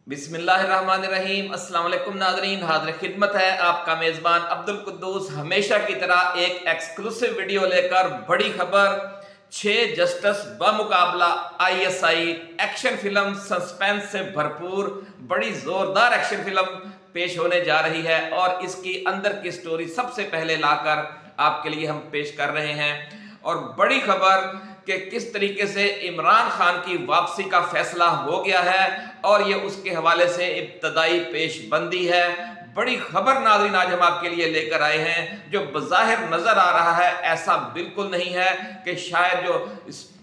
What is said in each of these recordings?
बिस्मिल्लाहिर्रहमानिर्रहीम। अस्सलाम वालेकुम नाज़रीन, हाज़िर खिदमत है आपका मेज़बान अब्दुल कुद्दूस। हमेशा की तरह एक एक्सक्लूसिव वीडियो लेकर बड़ी खबर 6 जस्टिस बमुकाबला ISI एक्शन फिल्म सस्पेंस से भरपूर बड़ी ज़ोरदार एक्शन फिल्म पेश होने जा रही है और इसकी अंदर की स्टोरी सबसे पहले लाकर आपके लिए हम पेश कर रहे हैं। और बड़ी खबर कि किस तरीके से इमरान खान की वापसी का फैसला हो गया है और ये उसके हवाले से इब्तदाई पेशबंदी है। बड़ी खबर नाज़रीन आज हम आपके लिए लेकर आए हैं। जो बज़ाहिर नजर आ रहा है ऐसा बिल्कुल नहीं है कि शायद जो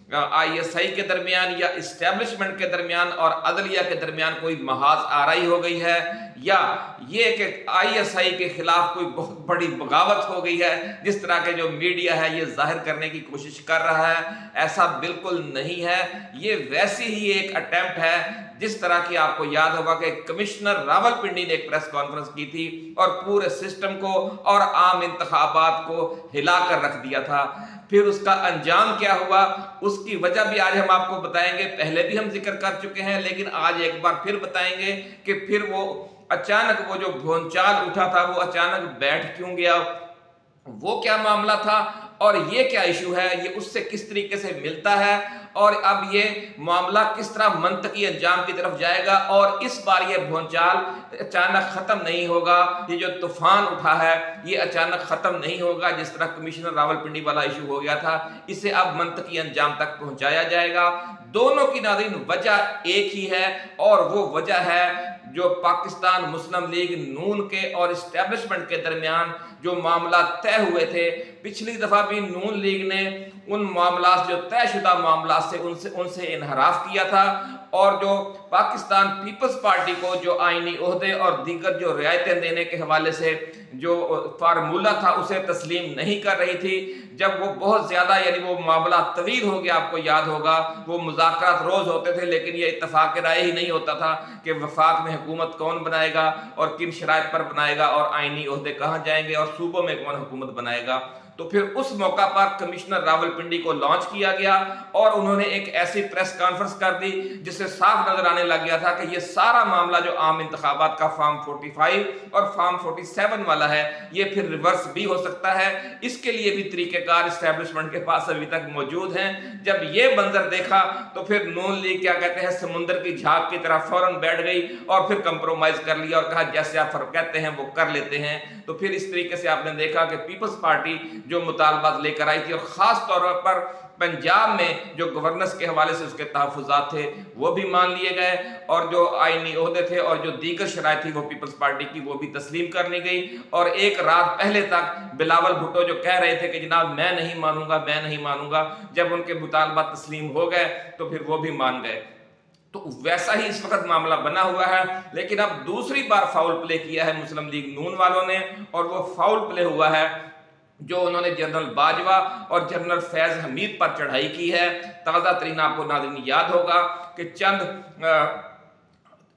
ISI के दरमियान या इस्टेब्लिशमेंट के दरमियान और अदलिया के दरमियान कोई महाज आराई हो गई है या ये कि ISI के खिलाफ कोई बहुत बड़ी बगावत हो गई है, जिस तरह के जो मीडिया है ये जाहिर करने की कोशिश कर रहा है। ऐसा बिल्कुल नहीं है। ये वैसी ही एक अटेम्प्ट है जिस तरह की आपको याद होगा कि कमिश्नर रावलपिंडी ने एक प्रेस कॉन्फ्रेंस की थी और पूरे सिस्टम को और आम इंतखाबात को हिलाकर रख दिया था। फिर उसका अंजाम क्या हुआ उसकी वजह भी आज हम आपको बताएंगे। पहले भी हम जिक्र कर चुके हैं लेकिन आज एक बार फिर बताएंगे कि फिर वो अचानक वो जो भूचाल उठा था वो अचानक बैठ क्यों गया, वो क्या मामला था और ये क्या इशू है, ये उससे किस तरीके से मिलता है और अब ये मामला किस तरह मंतकी अंजाम की तरफ जाएगा। और इस बार ये भूचाल अचानक खत्म नहीं होगा, ये जो तूफान उठा है ये अचानक खत्म नहीं होगा। जिस तरह कमिश्नर रावलपिंडी वाला इशू हो गया था, इसे अब मंतकी अंजाम तक पहुंचाया जाएगा। दोनों की नाज़रीन वजह एक ही है और वो वजह है जो पाकिस्तान मुस्लिम लीग नून के और इस्टेब्लिशमेंट के दरमियान जो मामला तय हुए थे। पिछली दफा भी नून लीग ने उन मामला जो तयशुदा मामला से उनसे इनहराफ किया था और जो पाकिस्तान पीपल्स पार्टी को जो आईनी ओहदे और दीगर जो रियायतें देने के हवाले से जो फार्मूला था उसे तस्लीम नहीं कर रही थी। जब वो बहुत ज़्यादा यानी वो मामला तवील हो गया, आपको याद होगा वो मुज़ाकरात रोज़ होते थे लेकिन ये इत्तफाक राय ही नहीं होता था कि वफाक में हुकूमत कौन बनाएगा और किन शराइत पर बनाएगा और आईनी ओहदे कहाँ जाएंगे और सूबों में कौन हुकूमत बनाएगा। तो फिर उस मौका पर कमिश्नर रावलपिंडी को लॉन्च किया गया और उन्होंने एक ऐसी प्रेस कॉन्फ्रेंस कर दी जिससे साफ नजर आने लग गया था कि ये सारा मामला जो आम इंतखाबात का फॉर्म 45 और फॉर्म 47 वाला है ये फिर रिवर्स भी हो सकता है। इसके लिए भी तरीकेकार इस्टेब्लिशमेंट के पास अभी तक मौजूद हैं। जब ये मंजर देखा तो फिर नून लीग क्या कहते हैं समुंदर की झाग की तरह फौरन बैठ गई और फिर कंप्रोमाइज कर लिया और कहा जैसे आप कहते हैं वो कर लेते हैं। तो फिर इस तरीके से आपने देखा कि पीपल्स पार्टी जो मुतालबात लेकर आई थी और ख़ास तौर पर पंजाब में जो गवर्नेंस के हवाले से उसके तहफ़्फ़ुज़ात थे वो भी मान लिए गए और जो आईनी ओहदे थे और जो दीगर शराइत थी वो पीपल्स पार्टी की वो भी तस्लीम करनी गई। और एक रात पहले तक बिलावल भुट्टो जो कह रहे थे कि जनाब मैं नहीं मानूंगा मैं नहीं मानूंगा, जब उनके मुतालबात तस्लीम हो गए तो फिर वो भी मान गए। तो वैसा ही इस वक्त मामला बना हुआ है। लेकिन अब दूसरी बार फाउल प्ले किया है मुस्लिम लीग नून वालों ने और वो फाउल प्ले हुआ है जो उन्होंने जनरल बाजवा और जनरल फैज हमीद पर चढ़ाई की है। ताज़ा तरीन आपको नाज़रीन याद होगा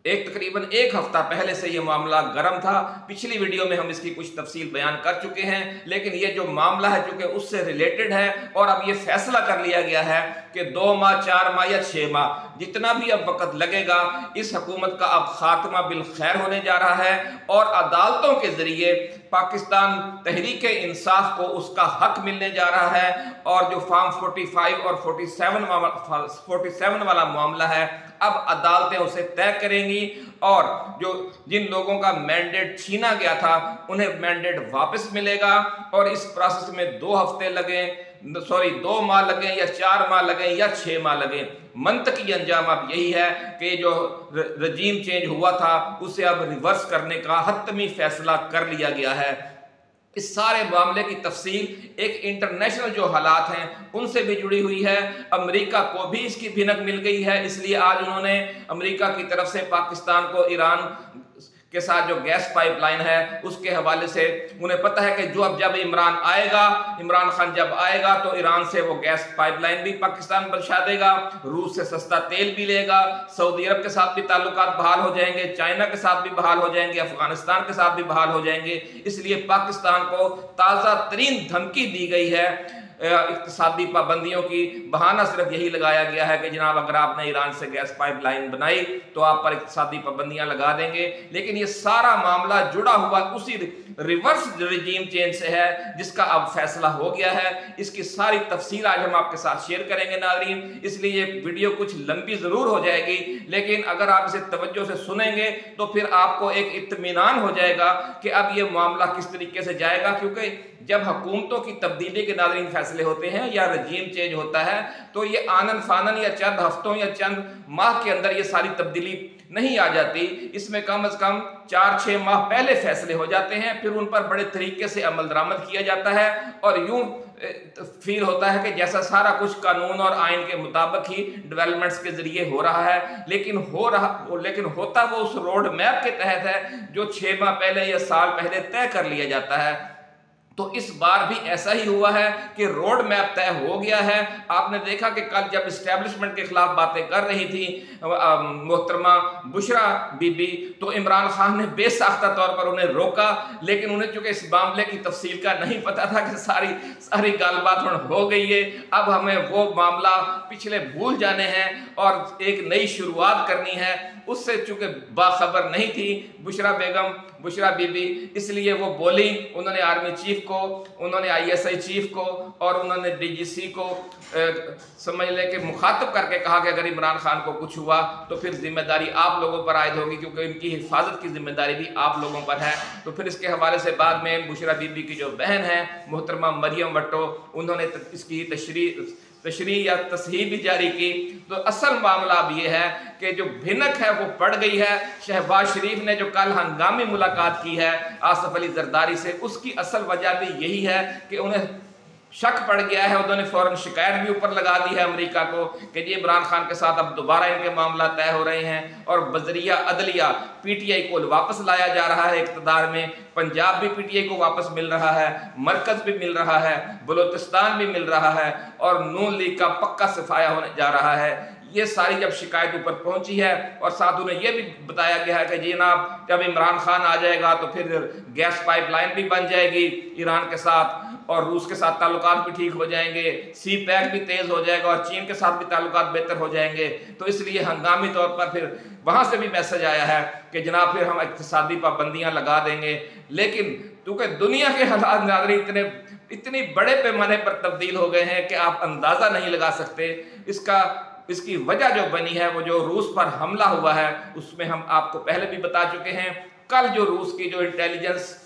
कि तकरीबन एक हफ्ता पहले से ये मामला गर्म था। पिछली वीडियो में हम इसकी कुछ तफसील बयान कर चुके हैं लेकिन ये जो मामला है चूंकि उससे रिलेटेड है और अब ये फैसला कर लिया गया है कि 2 माह 4 माह या 6 माह जितना भी अब वक्त लगेगा इस हुकूमत का अब खात्मा बिल खैर होने जा रहा है और अदालतों के जरिए पाकिस्तान तहरीक इंसाफ को उसका हक मिलने जा रहा है। और जो फॉर्म 45 और 47 वाला मामला है अब अदालतें उसे तय करेंगी और जो जिन लोगों का मैंडेट छीना गया था उन्हें मैंडेट वापस मिलेगा। और इस प्रोसेस में 2 हफ्ते लगे 2 माह लगे या 4 माह लगे या 6 माह लगे, मंतकी अंजाम अब यही है कि जो रजीम चेंज हुआ था उसे अब रिवर्स करने का हतमी फैसला कर लिया गया है। इस सारे मामले की तफसील एक इंटरनेशनल जो हालात हैं उनसे भी जुड़ी हुई है। अमेरिका को भी इसकी भिनक मिल गई है, इसलिए आज उन्होंने अमेरिका की तरफ से पाकिस्तान को ईरान के साथ जो गैस पाइपलाइन है उसके हवाले से उन्हें पता है कि जब इमरान खान जब आएगा तो ईरान से वो गैस पाइपलाइन भी पाकिस्तान बचा देगा, रूस से सस्ता तेल भी लेगा, सऊदी अरब के साथ भी ताल्लुकात बहाल हो जाएंगे, चाइना के साथ भी बहाल हो जाएंगे, अफगानिस्तान के साथ भी बहाल हो जाएंगे। इसलिए पाकिस्तान को ताज़ा तरीन धमकी दी गई है इक्तिसादी पाबंदियों की बहाना सिर्फ यही लगाया गया है कि जनाब अगर आपने ईरान से गैस पाइपलाइन बनाई तो आप पर इक्तिसादी पाबंदियां लगा देंगे, लेकिन ये सारा मामला जुड़ा हुआ उसी रिवर्स रिजीम चेंज से है जिसका अब फैसला हो गया है। इसकी सारी तफसील आज हम आपके साथ शेयर करेंगे नाज़रीन, इसलिए ये वीडियो कुछ लंबी जरूर हो जाएगी, लेकिन अगर आप इसे तवज्जो से सुनेंगे तो फिर आपको एक इत्मीनान हो जाएगा कि अब ये मामला किस तरीके से जाएगा। क्योंकि जब हुकूमतों की तब्दीली के नाज़रीन फैसले होते हैं या रजीम चेंज होता है तो ये आनन फानन या चंद हफ्तों या चंद माह के अंदर ये सारी तब्दीली नहीं आ जाती। इसमें कम से कम 4-6 माह पहले फैसले हो जाते हैं, फिर उन पर बड़े तरीके से अमल दरामद किया जाता है और यूं फील होता है कि जैसा सारा कुछ कानून और आइन के मुताबिक ही डेवलपमेंट्स के जरिए हो रहा है, लेकिन होता वो उस रोड मैप के तहत है जो 6 माह पहले या साल पहले तय कर लिया जाता है। तो इस बार भी ऐसा ही हुआ है कि रोड मैप तय हो गया है। आपने देखा कि कल जब इस्टेब्लिशमेंट के खिलाफ बातें कर रही थी मोहतरमा बुशरा बीबी, तो इमरान खान ने बेसाख्ता तौर पर उन्हें रोका, लेकिन उन्हें चूंकि इस मामले की तफसील का नहीं पता था कि सारी गालबात हो गई है, अब हमें वो मामला पिछले भूल जाने हैं और एक नई शुरुआत करनी है। उससे चूंकि बाखबर नहीं थी बुशरा बीबी, इसलिए वो बोली, उन्होंने आर्मी चीफ को, उन्होंने ISI चीफ को और उन्होंने DGC को समझ ले के मुखातब करके कहा कि अगर इमरान खान को कुछ हुआ तो फिर जिम्मेदारी आप लोगों पर आयद होगी, क्योंकि इनकी हिफाजत की जिम्मेदारी भी आप लोगों पर है। तो फिर इसके हवाले से बाद में बुशरा बीबी की जो बहन है मोहतरमा मरियम भट्टो, उन्होंने इसकी तशरीह या तस्हीह भी जारी की। तो असल मामला अब ये है कि जो भिनक है वो पड़ गई है। शहबाज शरीफ ने जो कल हंगामी मुलाकात की है आसफ अली जरदारी से, उसकी असल वजह भी यही है कि उन्हें शक पड़ गया है। उन्होंने फौरन शिकायत भी ऊपर लगा दी है अमेरिका को कि जी इमरान खान के साथ अब दोबारा इनके मामला तय हो रहे हैं और बजरिया अदलिया PTI को वापस लाया जा रहा है इक़्तिदार में। पंजाब भी PTI को वापस मिल रहा है, मरकज भी मिल रहा है, बलोचिस्तान भी मिल रहा है और नून लीग का पक्का सफाया होने जा रहा है। ये सारी जब शिकायत ऊपर पहुंची है और साथ उन्हें यह भी बताया गया है कि जी जनाब जब इमरान खान आ जाएगा तो फिर गैस पाइपलाइन भी बन जाएगी ईरान के साथ और रूस के साथ ताल्लुकात भी ठीक हो जाएंगे, CPEC भी तेज हो जाएगा और चीन के साथ भी ताल्लुकात बेहतर हो जाएंगे। तो इसलिए हंगामी तौर पर फिर वहां से भी मैसेज आया है कि जनाब फिर हम इक्तिसादी पाबंदियां लगा देंगे। लेकिन क्योंकि दुनिया के हालात नाज़रीन इतनी बड़े पैमाने पर तब्दील हो गए हैं कि आप अंदाजा नहीं लगा सकते। इसकी वजह जो बनी है वो जो रूस पर हमला हुआ है उसमें हम आपको पहले भी बता चुके हैं। कल जो रूस की जो इंटेलिजेंस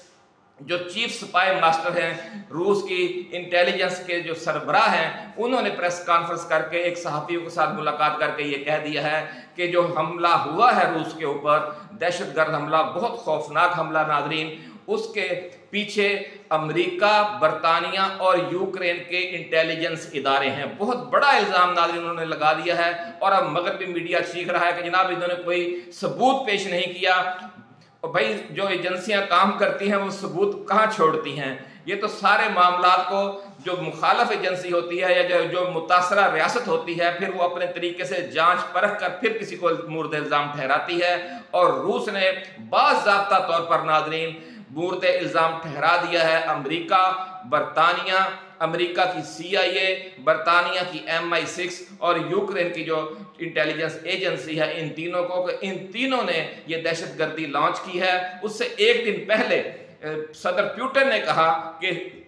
जो चीफ स्पाई मास्टर हैं, रूस की इंटेलिजेंस के जो सरबराह हैं, उन्होंने प्रेस कॉन्फ्रेंस करके एक सहाफ़ियों के साथ मुलाकात करके ये कह दिया है कि जो हमला हुआ है रूस के ऊपर, दहशतगर्द हमला, बहुत खौफनाक हमला नाज़रीन, उसके पीछे अमेरिका, बरतानिया और यूक्रेन के इंटेलिजेंस इदारे हैं। बहुत बड़ा इल्ज़ाम नाज़रीन उन्होंने लगा दिया है और अब मगरबी मीडिया चीख रहा है कि जनाब इन्होंने कोई सबूत पेश नहीं किया। और भाई जो एजेंसियां काम करती हैं वो सबूत कहाँ छोड़ती हैं? ये तो सारे मामला को जो मुखालफ एजेंसी होती है या जो मुतासरा रियासत होती है फिर वो अपने तरीके से जांच परख कर फिर किसी को मुर्द इल्ज़ाम ठहराती है। और रूस ने बाज़ाब्ता तौर पर नाज़रीन मुर्द इल्ज़ाम ठहरा दिया है अमेरिका, बरतानिया, अमेरिका की CIA, बरतानिया की MI6 और यूक्रेन की जो इंटेलिजेंस एजेंसी है, इन तीनों को, इन तीनों ने ये दहशतगर्दी लॉन्च की है। उससे एक दिन पहले सदर पुतिन ने कहा कि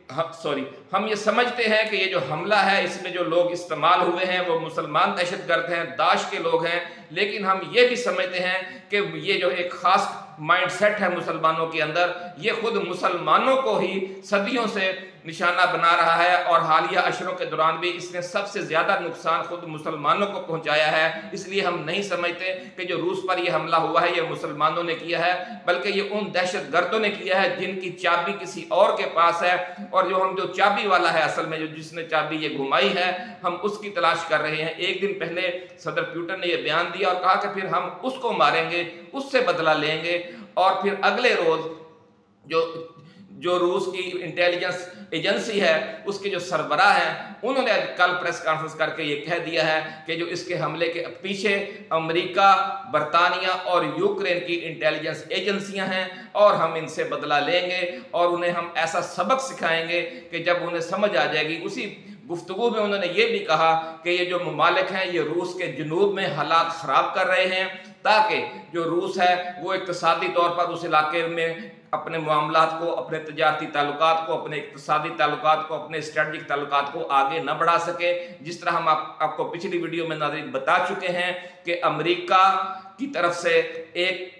हम ये समझते हैं कि ये जो हमला है इसमें जो लोग इस्तेमाल हुए हैं वो मुसलमान दहशतगर्द हैं, दाश के लोग हैं, लेकिन हम ये भी समझते हैं कि ये जो एक ख़ास माइंडसेट है मुसलमानों के अंदर, ये खुद मुसलमानों को ही सदियों से निशाना बना रहा है और हालिया अशरों के दौरान भी इसने सबसे ज़्यादा नुकसान खुद मुसलमानों को पहुंचाया है। इसलिए हम नहीं समझते कि जो रूस पर यह हमला हुआ है ये मुसलमानों ने किया है, बल्कि ये उन दहशतगर्दों ने किया है जिनकी चाबी किसी और के पास है और जो चाबी वाला है असल में जिसने चाबी ये घुमाई है, हम उसकी तलाश कर रहे हैं। एक दिन पहले सदर पुतिन ने यह बयान दिया और कहा कि फिर हम उसको मारेंगे, उससे बदला लेंगे। और फिर अगले रोज जो रूस की इंटेलिजेंस एजेंसी है उसके जो सरबराह हैं उन्होंने कल प्रेस कॉन्फ्रेंस करके ये कह दिया है कि जो इसके हमले के पीछे अमेरिका, बरतानिया और यूक्रेन की इंटेलिजेंस एजेंसियां हैं और हम इनसे बदला लेंगे और उन्हें हम ऐसा सबक सिखाएंगे कि जब उन्हें समझ आ जाएगी, उसी गुफ्तगू में उन्होंने ये भी कहा कि ये जो ममालिक हैं ये रूस के जुनूब में हालात ख़राब कर रहे हैं, ताकि जो रूस है वो इक़्तिसादी तौर पर उस इलाके में अपने मामलात को, अपने तजारती ताल्लुकात को, अपने इक़्तिसादी ताल्लुकात को, अपने स्ट्रेटजिक ताल्लुकात को आगे न बढ़ा सके। जिस तरह हम आपको पिछली वीडियो में नाज़रीन बता चुके हैं कि अमेरिका की तरफ से एक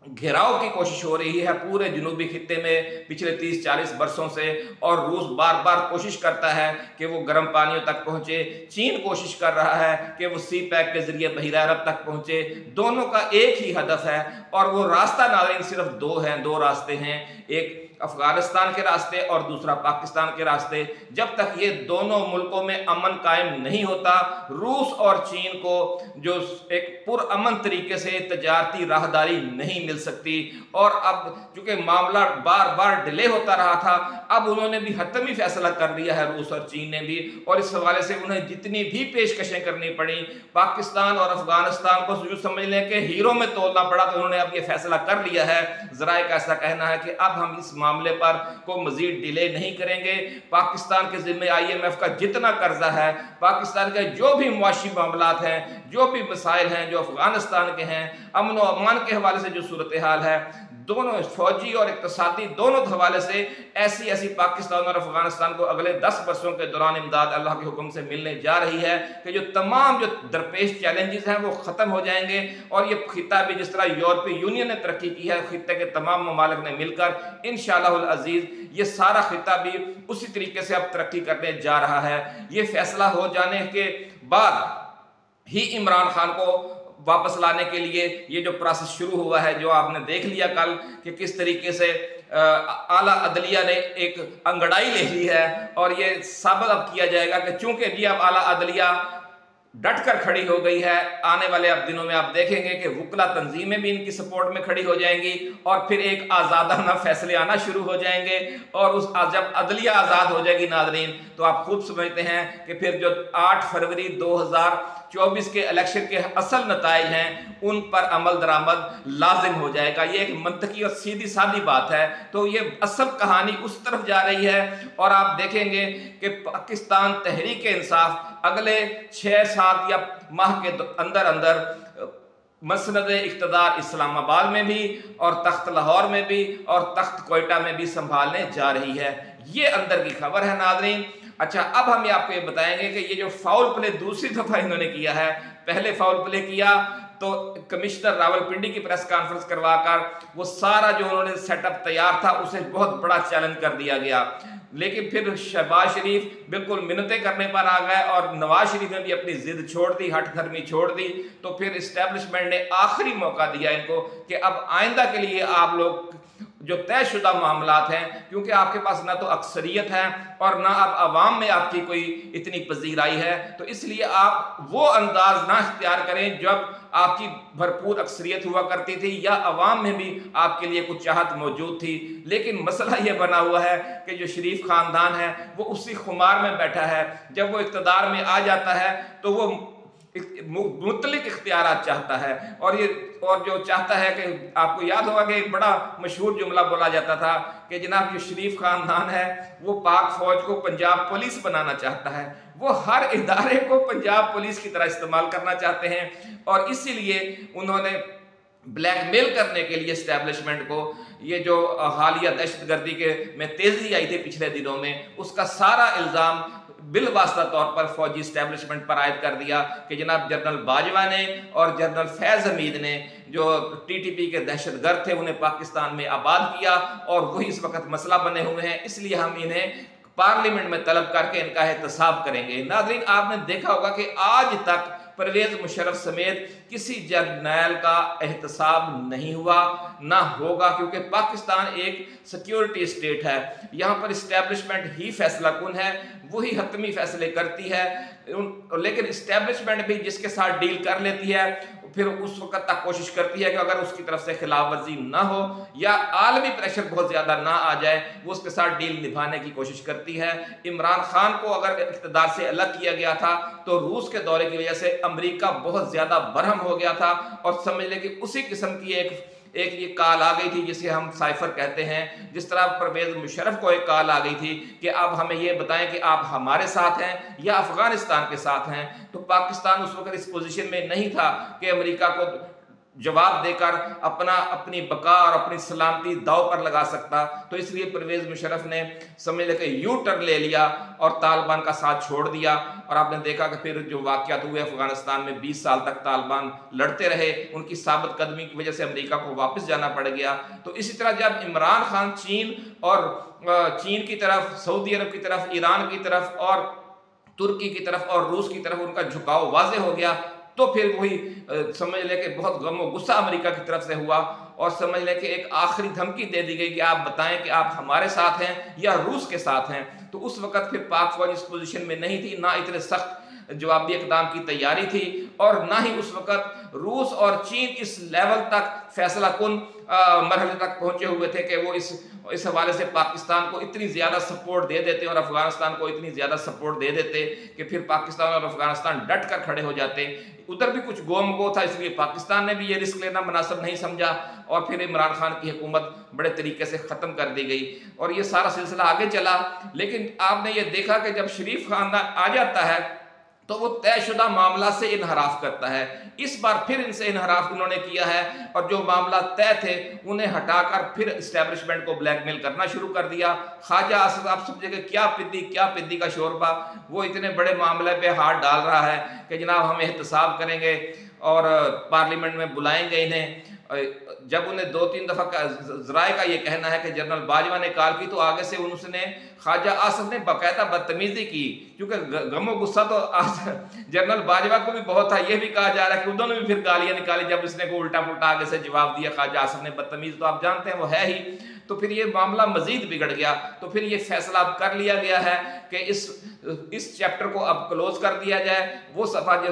घेराव की कोशिश हो रही है पूरे जनूबी खित्ते में पिछले 30-40 वर्षों से, और रूस बार बार कोशिश करता है कि वो गर्म पानियों तक पहुंचे। चीन कोशिश कर रहा है कि वो सी पैक के जरिए बहिरा अरब तक पहुंचे। दोनों का एक ही हदफ है, और वो रास्ता नाज़रीन सिर्फ दो हैं, दो रास्ते हैं, एक अफगानिस्तान के रास्ते और दूसरा पाकिस्तान के रास्ते। जब तक ये दोनों मुल्कों में अमन कायम नहीं होता, रूस और चीन को जो एक पुरअमन तरीके से तजारती राहदारी नहीं मिल सकती। और अब चूंकि मामला बार बार डिले होता रहा था, अब उन्होंने भी हतमी फैसला कर लिया है, रूस और चीन ने भी, और इस हवाले से उन्हें जितनी भी पेशकशें करनी पड़ी, पाकिस्तान और अफगानिस्तान को जो समझ लें कि हीरो में तोलना पड़ा, तो उन्होंने अब ये फैसला कर लिया है। ज़राए का ऐसा कहना है कि अब हम इस मामले पर को मजीद डिले नहीं करेंगे। पाकिस्तान के जिम्मे IMF का जितना कर्जा है, पाकिस्तान के जो भी मुआशी मामलात हैं, जो भी मसाइल हैं जो अफगानिस्तान के हैं, अमन व अमान के हवाले से जो सूरत हाल है, दोनों फौजी और इक़्तिसादी दोनों हवाले से ऐसी ऐसी पाकिस्तान और अफगानिस्तान को अगले 10 वर्षों के दौरान इमदाद अल्लाह के हुक्म से मिलने जा रही है कि जो तमाम जो दरपेश चैलेंजेस हैं वो ख़त्म हो जाएंगे। और ये खिता भी जिस तरह यूरोपीय यूनियन ने तरक्की की है, खिते के तमाम ममालिक ने मिलकर, इंशाअल्लाहुल अज़ीज़ ये सारा खिता भी उसी तरीके से अब तरक्की करने जा रहा है। ये फैसला हो जाने के बाद ही इमरान खान को वापस लाने के लिए ये जो प्रोसेस शुरू हुआ है, जो आपने देख लिया कल कि किस तरीके से आला अदलिया ने एक अंगड़ाई ले ली है, और ये साबित अब किया जाएगा कि चूंकि भी अब आला अदलिया डट कर खड़ी हो गई है, आने वाले अब दिनों में आप देखेंगे कि वुकला तंजीमें भी इनकी सपोर्ट में खड़ी हो जाएंगी, और फिर एक आज़ादाना फैसले आना शुरू हो जाएंगे। और उस जब अदलिया आज़ाद हो जाएगी नाज़रीन, तो आप खूब समझते हैं कि फिर जो 8 फरवरी 2024 के इलेक्शन के असल नताइज हैं उन पर अमल दरामद लाजिम हो जाएगा। ये एक मंतकी और सीधी सादी बात है। तो ये असल कहानी उस तरफ जा रही है, और आप देखेंगे कि पाकिस्तान तहरीक इंसाफ अगले 6-7 या माह के अंदर अंदर मसनद इक़्तिदार इस्लामाबाद में भी, और तख्त लाहौर में भी, और तख्त कोयटा में भी संभालने जा रही है। ये अंदर की खबर है नाज़रीन। अच्छा, अब हम आपको ये बताएंगे कि ये जो फाउल प्ले दूसरी दफा इन्होंने किया है, पहले फाउल प्ले किया तो कमिश्नर रावलपिंडी की प्रेस कॉन्फ्रेंस करवाकर वो सारा जो उन्होंने सेटअप तैयार था उसे बहुत बड़ा चैलेंज कर दिया गया। लेकिन फिर शहबाज शरीफ बिल्कुल मिन्नतें करने पर आ गए, और नवाज शरीफ ने भी अपनी जिद छोड़ दी, हठधर्मी छोड़ दी। तो फिर इस्टेब्लिशमेंट ने आखिरी मौका दिया इनको कि अब आइंदा के लिए आप लोग जो तयशुदा मामलात हैं, क्योंकि आपके पास ना तो अक्सरियत है और ना अब अवाम में आपकी कोई इतनी पजीराई है, तो इसलिए आप वो अंदाज ना इख्तियार करें जब आपकी भरपूर अक्सरियत हुआ करती थी या अवाम में भी आपके लिए कुछ चाहत मौजूद थी। लेकिन मसला ये बना हुआ है कि जो शरीफ खानदान है वो उसी खुमार में बैठा है। जब वो इक़्तिदार में आ जाता है तो वो मुतलिक इख्तियारात चाहता है, और जो चाहता है कि आपको याद होगा कि एक बड़ा मशहूर जुमला बोला जाता था कि जनाब ये शरीफ खानदान है वो पाक फौज को पंजाब पुलिस बनाना चाहता है, वो हर इदारे को पंजाब पुलिस की तरह इस्तेमाल करना चाहते हैं। और इसीलिए उन्होंने ब्लैकमेल करने के लिए इस्टेब्लिशमेंट को ये जो हालिया दहशतगर्दी के में तेजी आई थी पिछले दिनों में, उसका सारा इल्ज़ाम बिलवास्ता तौर पर फौजी इस्टेब्लिशमेंट पर आयद कर दिया कि जनाब जनरल बाजवा ने और जनरल फैज़ हमीद ने जो TTP के दहशतगर्द थे उन्हें पाकिस्तान में आबाद किया, और वही इस वक्त मसला बने हुए हैं। इसलिए हम इन्हें पार्लियामेंट में तलब करके इनका एहतसाब करेंगे। नाज़रीन, आपने देखा होगा कि आज तक परवेज मुशर्रफ समेत किसी जर्नैल का एहतसाब नहीं हुआ, ना होगा, क्योंकि पाकिस्तान एक सिक्योरिटी स्टेट है। यहाँ पर इस्टेब्लिशमेंट ही फैसला कुन है, वही हतमी फैसले करती है। लेकिन इस्टेब्लिशमेंट भी जिसके साथ डील कर लेती है फिर उस वक्त तक कोशिश करती है कि अगर उसकी तरफ से खिलाफ वर्जी ना हो या आलमी प्रेशर बहुत ज़्यादा ना आ जाए, वो उसके साथ डील निभाने की कोशिश करती है। इमरान खान को अगर इक़्तिदार से अलग किया गया था तो रूस के दौरे की वजह से अमेरिका बहुत ज़्यादा बरहम हो गया था, और समझ लें कि उसी किस्म की एक ये कॉल आ गई थी जिसे हम साइफर कहते हैं, जिस तरह परवेज मुशर्रफ को एक कॉल आ गई थी कि आप हमें ये बताएं कि आप हमारे साथ हैं या अफगानिस्तान के साथ हैं। तो पाकिस्तान उस वक्त इस पोजीशन में नहीं था कि अमेरिका को जवाब देकर अपनी बका और अपनी सलामती दाव पर लगा सकता। तो इसलिए परवेज मुशर्रफ ने समझ लेकर यू टर्न ले लिया और तालिबान का साथ छोड़ दिया। और आपने देखा कि फिर जो वाक़यात हुए अफगानिस्तान में 20 साल तक तालिबान लड़ते रहे, उनकी साबित कदमी की वजह से अमेरिका को वापस जाना पड़ गया। तो इसी तरह जब इमरान खान चीन की तरफ, सऊदी अरब की तरफ, ईरान की तरफ और तुर्की की तरफ और रूस की तरफ उनका झुकाव वाज़े हो गया, तो फिर वही समझ ले कि बहुत गम और गुस्सा अमेरिका की तरफ से हुआ और समझ ले कि एक आखिरी धमकी दे दी गई कि आप बताएं कि आप हमारे साथ हैं या रूस के साथ हैं। तो उस वक्त फिर पाक फौज इस पोजीशन में नहीं थी, ना इतने सख्त जवाबी इकदाम की तैयारी थी और ना ही उस वक्त रूस और चीन इस लेवल तक फैसला कुन मरहले तक पहुंचे हुए थे कि वो इस हवाले से पाकिस्तान को इतनी ज़्यादा सपोर्ट दे देते और अफगानिस्तान को इतनी ज़्यादा सपोर्ट दे देते कि फिर पाकिस्तान और अफगानिस्तान डट कर खड़े हो जाते। उधर भी कुछ गोमगो था, इसलिए पाकिस्तान ने भी ये रिस्क लेना मुनासिब नहीं समझा और फिर इमरान खान की हुकूमत बड़े तरीके से ख़त्म कर दी गई और ये सारा सिलसिला आगे चला। लेकिन आपने ये देखा कि जब शरीफ खानदान आ जाता है तो वो तयशुदा मामला से इनहराफ करता है। इस बार फिर इनसे इनहराफ उन्होंने किया है और जो मामला तय थे उन्हें हटाकर फिर इस्टेब्लिशमेंट को ब्लैकमेल करना शुरू कर दिया। ख्वाजा असद, आप समझेंगे क्या पिद्दी का शोरबा, वो इतने बड़े मामले पे हाथ डाल रहा है कि जनाब हम एहतसाब करेंगे और पार्लियामेंट में बुलाएंगे इन्हें। जब उन्हें 2-3 दफ़ा ज़राए का ये कहना है कि जनरल बाजवा ने कॉल की तो आगे से उसने ख्वाजा आसफ ने बाकायदा बदतमीज़ी की, क्योंकि गमो गुस्सा तो जनरल बाजवा को भी बहुत था। ये भी कहा जा रहा है कि उन्होंने भी फिर गालियाँ निकाली जब इसने को उल्टा पुल्टा आगे से जवाब दिया ख्वाजा आसफ ने। बदतमीज़ तो आप जानते हैं वो है ही। तो फिर ये मामला मजीद बिगड़ गया। तो फिर ये फैसला अब कर लिया गया है कि इस चैप्टर को अब क्लोज कर दिया जाए। वो सफ़ा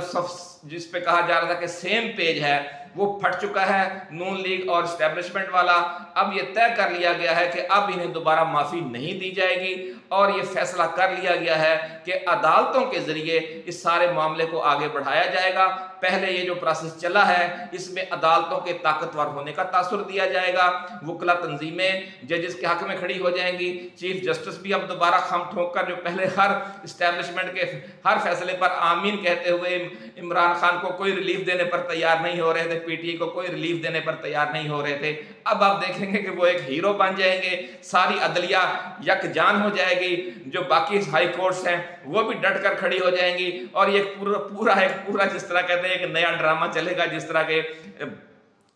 जिस पे कहा जा रहा था कि सेम पेज है वो फट चुका है, नून लीग और इस्टेब्लिशमेंट वाला। अब ये तय कर लिया गया है कि अब इन्हें दोबारा माफ़ी नहीं दी जाएगी और ये फैसला कर लिया गया है कि अदालतों के ज़रिए इस सारे मामले को आगे बढ़ाया जाएगा। पहले ये जो प्रोसेस चला है इसमें अदालतों के ताकतवर होने का तासुर दिया जाएगा, वकला तंजीमें जजेस के हक में खड़ी हो जाएंगी, चीफ जस्टिस भी अब दोबारा खम ठोक कर, जो पहले हर इस्टेब्लिशमेंट के हर फैसले पर आमीन कहते हुए इमरान खान को कोई रिलीफ देने पर तैयार नहीं हो रहे थे, पीटीआई को कोई रिलीफ देने पर तैयार नहीं हो रहे थे, अब आप देखेंगे कि वो एक हीरो बन जाएंगे। सारी अदलिया यकजान हो जाएगी, जो बाकी हाई कोर्ट्स हैं वो भी डट कर खड़ी हो जाएंगी और ये पूरा जिस तरह कहते हैं एक नया ड्रामा चलेगा जिस तरह के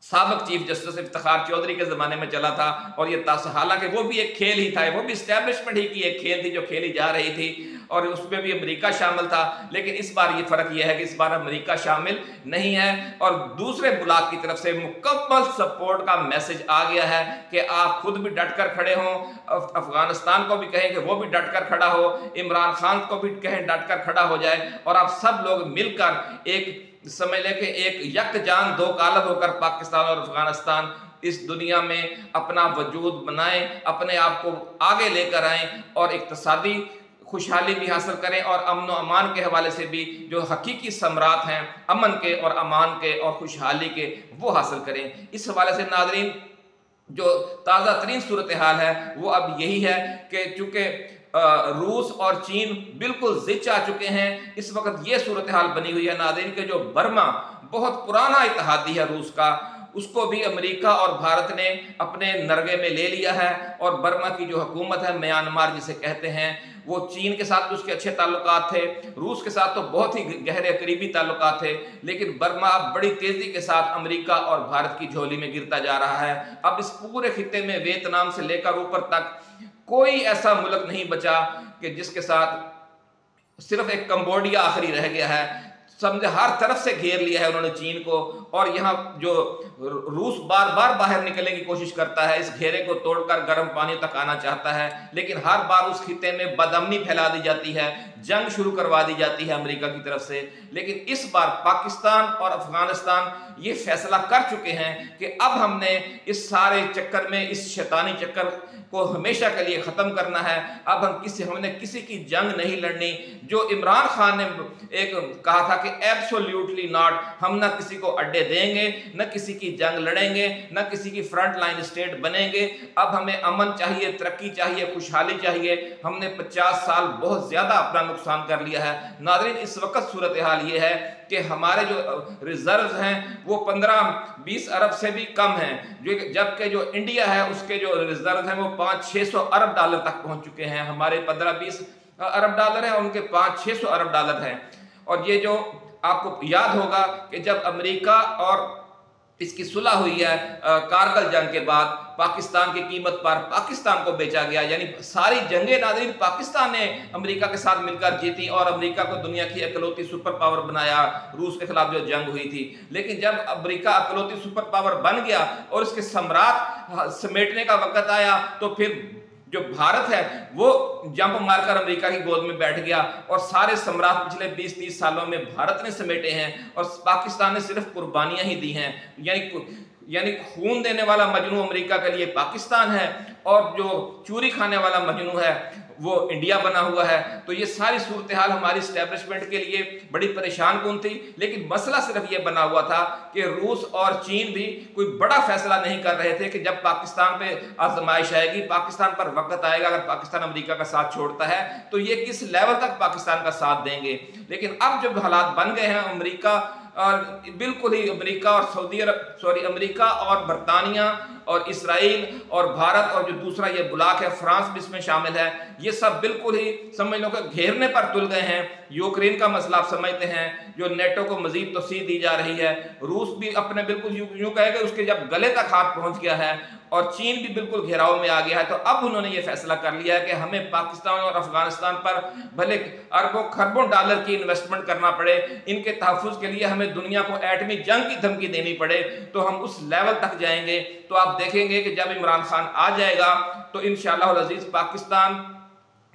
साबिक चीफ जस्टिस इफ्तिखार चौधरी के ज़माने में चला था। और ये हालांकि वो भी एक खेल ही था, वो भी इस्टेब्लिशमेंट ही की एक खेल थी जो खेली जा रही थी और उसमें भी अमेरिका शामिल था। लेकिन इस बार ये फ़र्क ये है कि इस बार अमेरिका शामिल नहीं है और दूसरे ब्लॉक की तरफ से मुकम्मल सपोर्ट का मैसेज आ गया है कि आप खुद भी डट कर खड़े हों, अफगानिस्तान को भी कहें कि वो भी डट कर खड़ा हो, इमरान खान को भी कहें डट कर खड़ा हो जाए और आप सब लोग मिलकर एक समझ लें कि एक यकजान दो कालब होकर पाकिस्तान और अफगानिस्तान इस दुनिया में अपना वजूद बनाएं, अपने आप को आगे लेकर आएं और इक्तिसादी खुशहाली भी हासिल करें और अमन व अमान के हवाले से भी जो हकीकी समरात हैं अमन के और अमान के और खुशहाली के वो हासिल करें। इस हवाले से नाज़रीन जो ताज़ा तरीन सूरत हाल है वो अब यही है कि चूँकि रूस और चीन बिल्कुल ज़िच आ चुके हैं, इस वक्त ये सूरत हाल बनी हुई है नाज़रीन के जो बर्मा बहुत पुराना इत्तेहादी है रूस का, उसको भी अमेरिका और भारत ने अपने नरगे में ले लिया है और बर्मा की जो हुकूमत है म्यांमार जिसे कहते हैं, वो चीन के साथ उसके अच्छे ताल्लुकात थे, रूस के साथ तो बहुत ही गहरे करीबी ताल्लुकात थे, लेकिन बर्मा अब बड़ी तेज़ी के साथ अमेरिका और भारत की झोली में गिरता जा रहा है। अब इस पूरे खित्ते में वियतनाम से लेकर ऊपर तक कोई ऐसा मुल्क नहीं बचा कि जिसके साथ सिर्फ एक कंबोडिया आखिरी रह गया है। समझे हर तरफ से घेर लिया है उन्होंने चीन को और यहाँ जो रूस बार बार बाहर निकलने की कोशिश करता है, इस घेरे को तोड़कर गर्म पानी तक आना चाहता है, लेकिन हर बार उस खित्ते में बदअमनी फैला दी जाती है, जंग शुरू करवा दी जाती है अमेरिका की तरफ से। लेकिन इस बार पाकिस्तान और अफगानिस्तान ये फैसला कर चुके हैं कि अब हमने इस सारे चक्कर में, इस शैतानी चक्कर को हमेशा के लिए ख़त्म करना है। अब हमने किसी की जंग नहीं लड़नी। जो इमरान खान ने एक कहा था कि एब्सोल्युटली नॉट, हम ना किसी को अड्डे देंगे, न किसी की जंग लड़ेंगे, न किसी की फ्रंट लाइन स्टेट बनेंगे। अब हमें अमन चाहिए, तरक्की चाहिए, खुशहाली चाहिए। हमने 50 साल बहुत ज़्यादा अपना नुकसान कर लिया है। नाज़रीन, इस वक्त सूरत हाल ये है कि हमारे जो रिजर्व्स हैं वो 15-20 अरब से भी कम हैं, जबकि जो इंडिया है उसके जो रिजर्व हैं वो 500-600 अरब डॉलर तक पहुंच चुके हैं। हमारे 15-20 अरब डॉलर हैं, उनके 500-600 अरब डॉलर हैं। और ये जो आपको याद होगा कि जब अमेरिका और इसकी सुलह हुई है कारगिल जंग के बाद, पाकिस्तान की कीमत पर पाकिस्तान को बेचा गया। यानी सारी जंगें नाज़रीन पाकिस्तान ने अमेरिका के साथ मिलकर जीती और अमेरिका को दुनिया की इकलौती सुपर पावर बनाया, रूस के खिलाफ जो जंग हुई थी। लेकिन जब अमेरिका इकलौती सुपर पावर बन गया और उसके सम्राट समेटने का वक्त आया, तो फिर जो भारत है वो जंप मारकर अमेरिका की गोद में बैठ गया और सारे सम्राट पिछले 20-30 सालों में भारत ने समेटे हैं और पाकिस्तान ने सिर्फ कुर्बानियां ही दी हैं। यानी खून देने वाला मजनू अमेरिका के लिए पाकिस्तान है और जो चूरी खाने वाला मजनू है वो इंडिया बना हुआ है। तो ये सारी सूरत हाल हमारी स्टैब्लिशमेंट के लिए बड़ी परेशान कौन थी। लेकिन मसला सिर्फ ये बना हुआ था कि रूस और चीन भी कोई बड़ा फैसला नहीं कर रहे थे कि जब पाकिस्तान पे आजमाइश आएगी, पाकिस्तान पर वक्त आएगा, अगर पाकिस्तान अमेरिका का साथ छोड़ता है तो ये किस लेवल तक पाकिस्तान का साथ देंगे। लेकिन अब जब हालात बन गए हैं, अमेरिका और बिल्कुल ही अमेरिका और अमेरिका और बरतानिया और इसराइल और भारत और जो दूसरा ये ब्लॉक है, फ्रांस भी इसमें शामिल है, ये सब बिल्कुल ही समझ लो कि घेरने पर तुल गए हैं। यूक्रेन का मसला आप समझते हैं, जो नेटो को मजीद तोसी दी जा रही है। रूस भी अपने बिल्कुल यूं कहेगा उसके जब गले तक हाथ पहुंच गया है और चीन भी बिल्कुल घेराव में आ गया है। तो अब उन्होंने ये फैसला कर लिया है कि हमें पाकिस्तान और अफगानिस्तान पर भले अरबों खरबों डॉलर की इन्वेस्टमेंट करना पड़े, इनके तहफ़्फ़ुज़ के लिए हमें दुनिया को एटमी जंग की धमकी देनी पड़े, तो हम उस लेवल तक जाएंगे। तो आप देखेंगे कि जब इमरान खान आ जाएगा तो इंशाअल्लाह अज़ीज़ पाकिस्तान,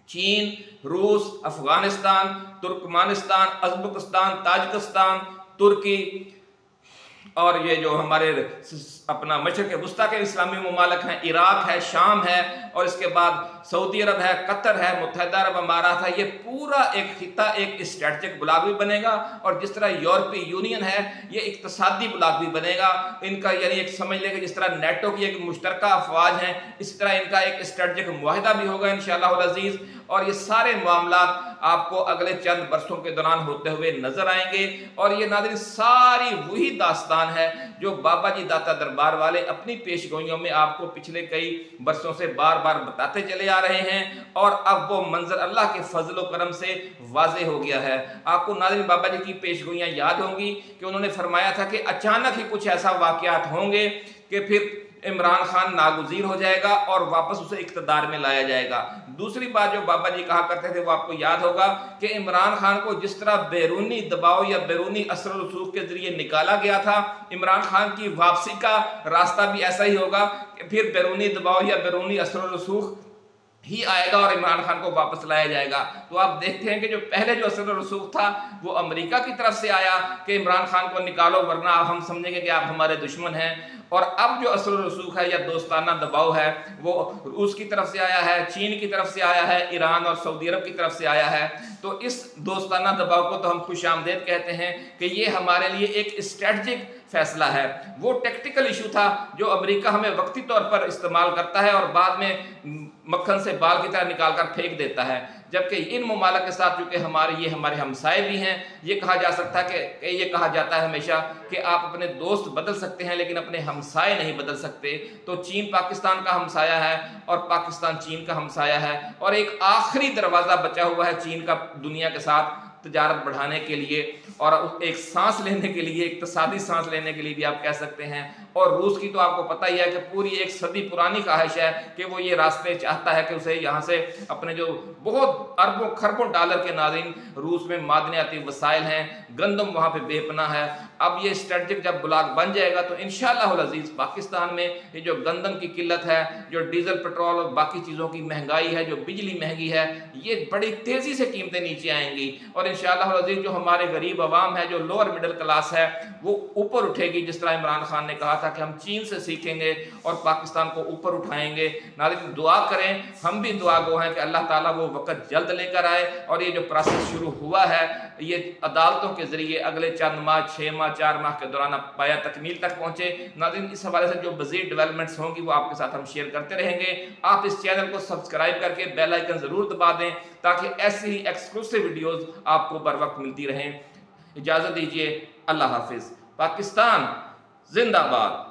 चीन, रूस, अफगानिस्तान, तुर्कमानिस्तान, उज़्बेकिस्तान, ताजिकिस्तान, तुर्की और ये जो हमारे अपना मशरिक़ वुस्ता के इस्लामी ममालिक हैं, इराक है, शाम है और इसके बाद सऊदी अरब है, कतर है, मुत्तहिदा अरब अमारात है, ये पूरा एक खिता एक स्ट्रेटजिक ब्लॉक भी बनेगा। और जिस तरह यूरोपीय यूनियन है ये इक़्तिसादी ब्लॉक भी बनेगा इनका। यानी एक समझ लेंगे जिस तरह नेटो की एक मुश्तरका अफवाज है, इसी तरह इनका एक स्ट्रेटजिक मुआहिदा भी होगा इंशाअल्लाह अज़ीज़। और ये सारे मामला आपको अगले चंद बरसों के दौरान होते हुए नजर आएंगे। और ये नाज़रीन सारी वही दास्तान है जो बाबा जी दाता दरबार वाले अपनी पेशगोइयों में आपको पिछले कई बरसों से बार बार बताते चले आ रहे हैं। और अब वो मंजर अल्लाह के फजल करम से वाज़े हो गया है। आपको नाज़रीन बाबा जी की पेशगोइयाँ याद होंगी कि उन्होंने फरमाया था कि अचानक ही कुछ ऐसा वाक़यात होंगे कि फिर इमरान खान नागुज़ीर हो जाएगा और वापस उसे इक़्तिदार में लाया जाएगा। दूसरी बात जो बाबा जी कहा करते थे वो आपको याद होगा कि इमरान खान को जिस तरह बैरूनी दबाव या बैरूनी असर और रसूख के जरिए निकाला गया था, इमरान खान की वापसी का रास्ता भी ऐसा ही होगा कि फिर बैरूनी दबाव या बैरूनी असर और रसूख ही आएगा और इमरान खान को वापस लाया जाएगा। तो आप देखते हैं कि जो पहले जो असर रसूख था वो अमेरिका की तरफ से आया कि इमरान खान को निकालो वरना हम समझेंगे कि आप हमारे दुश्मन हैं। और अब जो असर रसूख है या दोस्ताना दबाव है वो रूस की तरफ से आया है, चीन की तरफ से आया है, ईरान और सऊदी अरब की तरफ से आया है। तो इस दोस्ताना दबाव को तो हम खुशामदेद कहते हैं कि ये हमारे लिए एक स्ट्रेटजिक फैसला है। वो टेक्टिकल इशू था जो अमेरिका हमें वक्ती तौर पर इस्तेमाल करता है और बाद में मक्खन से बाल की तरह निकाल कर फेंक देता है। जबकि इन ममालिक के साथ चूँकि ये हमारे हमसाए भी हैं, ये कहा जा सकता है कि ये कहा जाता है हमेशा कि आप अपने दोस्त बदल सकते हैं लेकिन अपने हमसाए नहीं बदल सकते। तो चीन पाकिस्तान का हमसाया है और पाकिस्तान चीन का हमसाया है और एक आखिरी दरवाज़ा बचा हुआ है चीन का दुनिया के साथ, तजारत बढ़ाने के लिए और एक सांस लेने के लिए, इक्तिसादी सांस लेने के लिए भी आप कह सकते हैं। और रूस की तो आपको पता ही है कि पूरी एक सदी पुरानी ख्वाहिश है कि वो ये रास्ते चाहता है कि उसे यहाँ से अपने जो बहुत अरबों खरबों डॉलर के नाज़रीन रूस में मादनियाती वसाइल हैं, गंदम वहाँ पे बेपना है। अब ये स्ट्रेटजिक जब ब्लॉक बन जाएगा तो इंशाअल्लाह अज़ीज़ पाकिस्तान में ये जो गंदम की किल्लत है, जो डीजल पेट्रोल और बाकी चीज़ों की महंगाई है, जो बिजली महंगी है, ये बड़ी तेज़ी से कीमतें नीचे आएंगी और इंशाअल्लाह अज़ीज़ जो हमारे गरीब अवाम है, जो लोअर मिडिल क्लास है, वो ऊपर उठेगी। जिस तरह इमरान खान ने कहा था कि हम चीन से सीखेंगे और पाकिस्तान को ऊपर उठाएंगे। नाज़रीन दुआ करें, हम भी दुआ गो हैं कि अल्लाह ताला वो वक़्त जल्द लेकर आए और ये जो प्रोसेस शुरू हुआ है ये अदालतों के ज़रिए अगले चंद माह, 6 माह, 4 माह के दौरान पाया तकमील तक पहुँचे। नाज़रीन इस हवाले से जो मज़ीद डेवलपमेंट्स होंगी वो आपके साथ हम शेयर करते रहेंगे। आप इस चैनल को सब्सक्राइब करके बेल आइकन ज़रूर दबा दें ताकि ऐसी ही एक्सक्लूसिव वीडियोज़ आपको बर वक्त मिलती रहें। इजाज़त दीजिए, अल्लाह हाफिज़। पाकिस्तान जिंदाबाद।